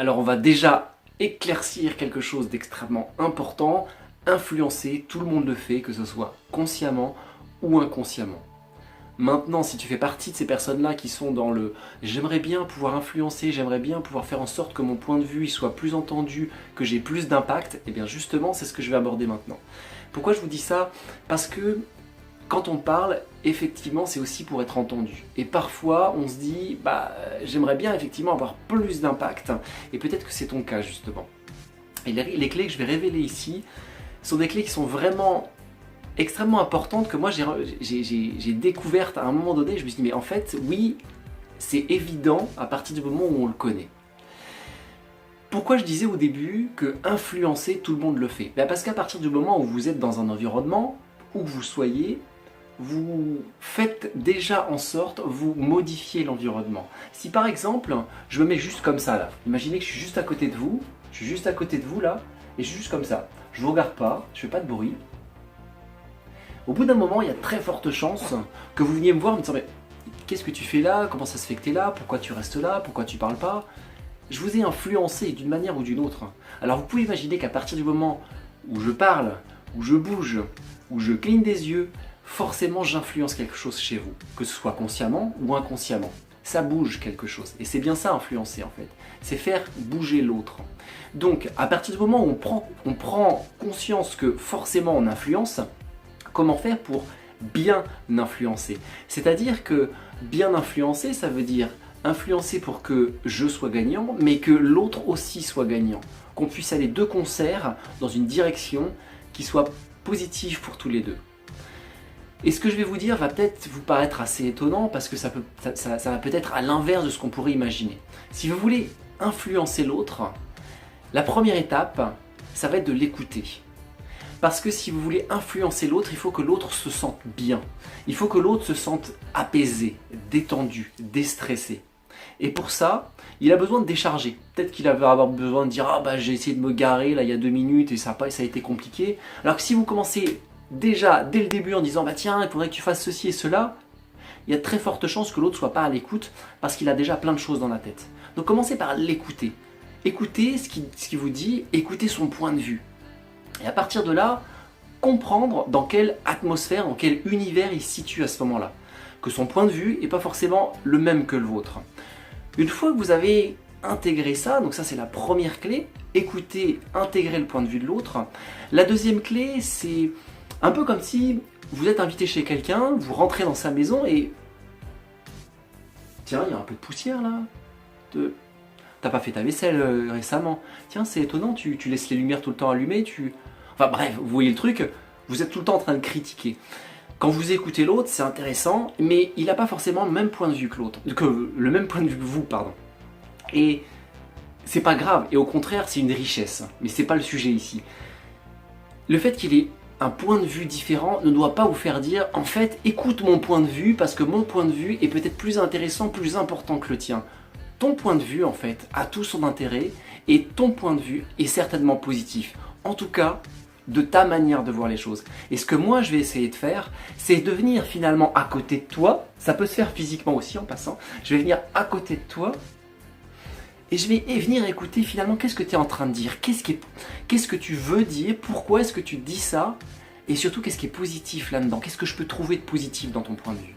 Alors on va déjà éclaircir quelque chose d'extrêmement important. Influencer, tout le monde le fait, que ce soit consciemment ou inconsciemment. Maintenant, si tu fais partie de ces personnes-là qui sont dans le « j'aimerais bien pouvoir influencer, j'aimerais bien pouvoir faire en sorte que mon point de vue il soit plus entendu, que j'ai plus d'impact », et bien justement, c'est ce que je vais aborder maintenant. Pourquoi je vous dis ça? Parce que quand on parle, effectivement, c'est aussi pour être entendu. Et parfois, on se dit « j'aimerais bien effectivement avoir plus d'impact », et peut-être que c'est ton cas justement. Et les clés que je vais révéler ici sont des clés qui sont vraiment extrêmement importante que moi j'ai découverte à un moment donné. Je me suis dit mais en fait oui, c'est évident à partir du moment où on le connaît. Pourquoi je disais au début que influencer, tout le monde le fait? Parce qu'à partir du moment où vous êtes dans un environnement, où que vous soyez, vous faites déjà en sorte, vous modifiez l'environnement. Si par exemple, je me mets juste comme ça là, imaginez que je suis juste à côté de vous, là, et je suis juste comme ça. Je vous regarde pas, je fais pas de bruit. Au bout d'un moment, il y a très forte chance que vous veniez me voir en me disant « mais qu'est-ce que tu fais là? Comment ça se fait que tu es là? Pourquoi tu restes là? Pourquoi tu parles pas ?» Je vous ai influencé d'une manière ou d'une autre. Alors vous pouvez imaginer qu'à partir du moment où je parle, où je bouge, où je cligne des yeux, forcément j'influence quelque chose chez vous, que ce soit consciemment ou inconsciemment. Ça bouge quelque chose. Et c'est bien ça influencer en fait. C'est faire bouger l'autre. Donc à partir du moment où on prend conscience que forcément on influence, comment faire pour bien influencer? C'est-à-dire que bien influencer, ça veut dire influencer pour que je sois gagnant, mais que l'autre aussi soit gagnant. Qu'on puisse aller de concert dans une direction qui soit positive pour tous les deux. Et ce que je vais vous dire va peut-être vous paraître assez étonnant parce que ça va peut-être à l'inverse de ce qu'on pourrait imaginer. Si vous voulez influencer l'autre, la première étape, ça va être de l'écouter. Parce que si vous voulez influencer l'autre, il faut que l'autre se sente bien. Il faut que l'autre se sente apaisé, détendu, déstressé. Et pour ça, il a besoin de décharger. Peut-être qu'il va avoir besoin de dire « Ah j'ai essayé de me garer là il y a 2 minutes et ça a été compliqué ». Alors que si vous commencez déjà dès le début en disant « tiens, il faudrait que tu fasses ceci et cela », il y a très forte chance que l'autre ne soit pas à l'écoute parce qu'il a déjà plein de choses dans la tête. Donc commencez par l'écouter. Écoutez ce qu'il vous dit, écoutez son point de vue. Et à partir de là, comprendre dans quelle atmosphère, dans quel univers il se situe à ce moment-là. Que son point de vue n'est pas forcément le même que le vôtre. Une fois que vous avez intégré ça, donc ça c'est la première clé, écouter, intégrer le point de vue de l'autre. La deuxième clé, c'est un peu comme si vous êtes invité chez quelqu'un, vous rentrez dans sa maison et... Tiens, il y a un peu de poussière là. T'as pas fait ta vaisselle récemment. Tiens, c'est étonnant, tu laisses les lumières tout le temps allumées, Enfin bref, vous voyez le truc, vous êtes tout le temps en train de critiquer. Quand vous écoutez l'autre, c'est intéressant, mais il n'a pas forcément le même point de vue que l'autre, le même point de vue que vous, pardon. Et c'est pas grave, et au contraire, c'est une richesse, mais c'est pas le sujet ici. Le fait qu'il ait un point de vue différent ne doit pas vous faire dire « En fait, écoute mon point de vue, parce que mon point de vue est peut-être plus intéressant, plus important que le tien. » Ton point de vue, en fait, a tout son intérêt, et ton point de vue est certainement positif. En tout cas, de ta manière de voir les choses. Et ce que moi je vais essayer de faire, c'est de venir finalement à côté de toi, ça peut se faire physiquement aussi en passant, je vais venir à côté de toi et je vais venir écouter finalement qu'est-ce que tu es en train de dire, qu'est-ce que tu veux dire, pourquoi est-ce que tu dis ça, et surtout qu'est-ce qui est positif là-dedans, qu'est-ce que je peux trouver de positif dans ton point de vue.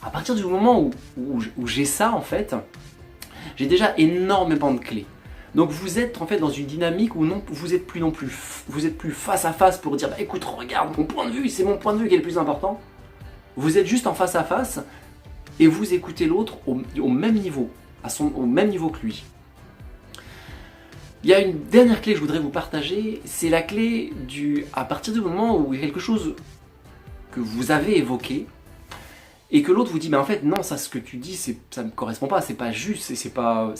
À partir du moment où j'ai ça en fait, j'ai déjà énormément de clés. Donc vous êtes en fait dans une dynamique où non, vous êtes plus face à face pour dire écoute, regarde mon point de vue, c'est mon point de vue qui est le plus important. Vous êtes juste en face à face et vous écoutez l'autre au même niveau, au même niveau que lui. Il y a une dernière clé que je voudrais vous partager, c'est la clé à partir du moment où il y a quelque chose que vous avez évoqué et que l'autre vous dit mais en fait non, ça ce que tu dis ça ne me correspond pas, c'est pas juste, c'est pas...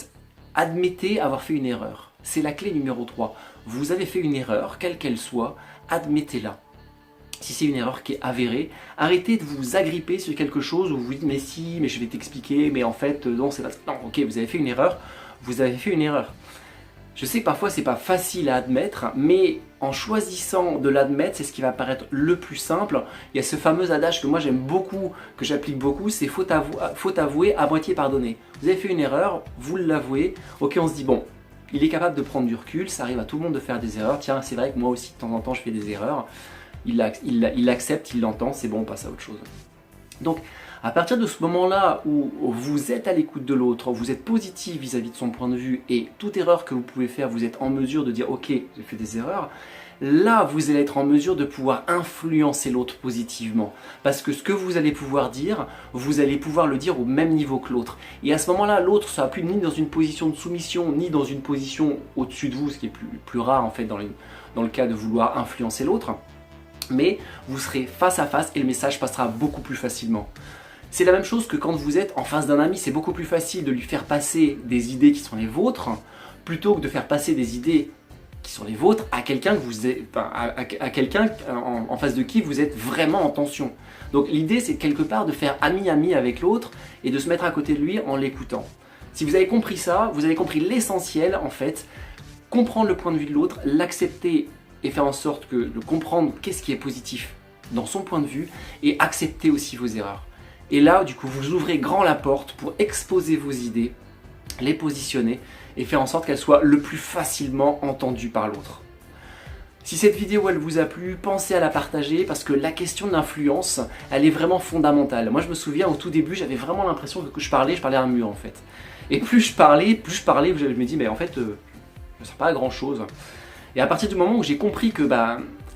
Admettez avoir fait une erreur. C'est la clé numéro 3. Vous avez fait une erreur, quelle qu'elle soit, admettez-la. Si c'est une erreur qui est avérée, arrêtez de vous agripper sur quelque chose où vous dites mais si, mais je vais t'expliquer, mais en fait non, c'est pas... Non, ok, vous avez fait une erreur, vous avez fait une erreur. Je sais que parfois c'est pas facile à admettre, mais en choisissant de l'admettre, c'est ce qui va paraître le plus simple. Il y a ce fameux adage que moi j'aime beaucoup, que j'applique beaucoup, c'est faute avouée, à moitié pardonnée. Vous avez fait une erreur, vous l'avouez, ok on se dit bon, Il est capable de prendre du recul, ça arrive à tout le monde de faire des erreurs. Tiens, c'est vrai que moi aussi de temps en temps je fais des erreurs. Il l'accepte, il l'entend, c'est bon, on passe à autre chose. Donc, à partir de ce moment-là où vous êtes à l'écoute de l'autre, vous êtes positif vis-à-vis de son point de vue et toute erreur que vous pouvez faire, vous êtes en mesure de dire « Ok, j'ai fait des erreurs », là, vous allez être en mesure de pouvoir influencer l'autre positivement. Parce que ce que vous allez pouvoir dire, vous allez pouvoir le dire au même niveau que l'autre. Et à ce moment-là, l'autre ne sera plus ni dans une position de soumission, ni dans une position au-dessus de vous, ce qui est plus rare en fait dans le cas de vouloir influencer l'autre. Mais vous serez face à face et le message passera beaucoup plus facilement. C'est la même chose que quand vous êtes en face d'un ami, c'est beaucoup plus facile de lui faire passer des idées qui sont les vôtres, plutôt que de faire passer des idées qui sont les vôtres à quelqu'un en face de qui vous êtes vraiment en tension. Donc l'idée c'est quelque part de faire ami-ami avec l'autre et de se mettre à côté de lui en l'écoutant. Si vous avez compris ça, vous avez compris l'essentiel en fait, comprendre le point de vue de l'autre, l'accepter et faire en sorte de comprendre qu'est-ce qui est positif dans son point de vue et accepter aussi vos erreurs. Et là, du coup, vous ouvrez grand la porte pour exposer vos idées, les positionner et faire en sorte qu'elles soient le plus facilement entendues par l'autre. Si cette vidéo elle vous a plu, pensez à la partager parce que la question de l'influence, elle est vraiment fondamentale. Moi, je me souviens au tout début, j'avais vraiment l'impression que je parlais à un mur en fait. Et plus je parlais, je me dis mais en fait, je ne sers pas à grand chose. Et à partir du moment où j'ai compris que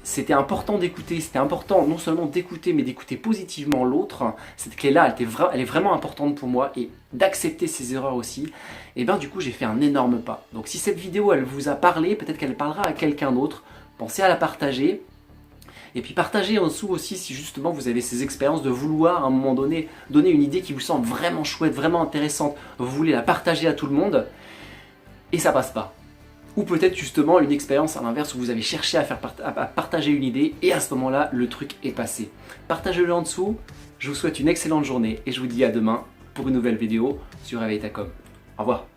c'était important d'écouter, c'était important non seulement d'écouter, mais d'écouter positivement l'autre, cette clé-là, elle est vraiment importante pour moi, et d'accepter ses erreurs aussi, et bien du coup j'ai fait un énorme pas. Donc si cette vidéo elle vous a parlé, peut-être qu'elle parlera à quelqu'un d'autre, pensez à la partager, et puis partagez en dessous aussi si justement vous avez ces expériences de vouloir à un moment donné donner une idée qui vous semble vraiment chouette, vraiment intéressante, vous voulez la partager à tout le monde, et ça passe pas. Ou peut-être justement une expérience à l'inverse où vous avez cherché à partager une idée et à ce moment-là, le truc est passé. Partagez-le en dessous, je vous souhaite une excellente journée et je vous dis à demain pour une nouvelle vidéo sur Réveille ta com. Au revoir.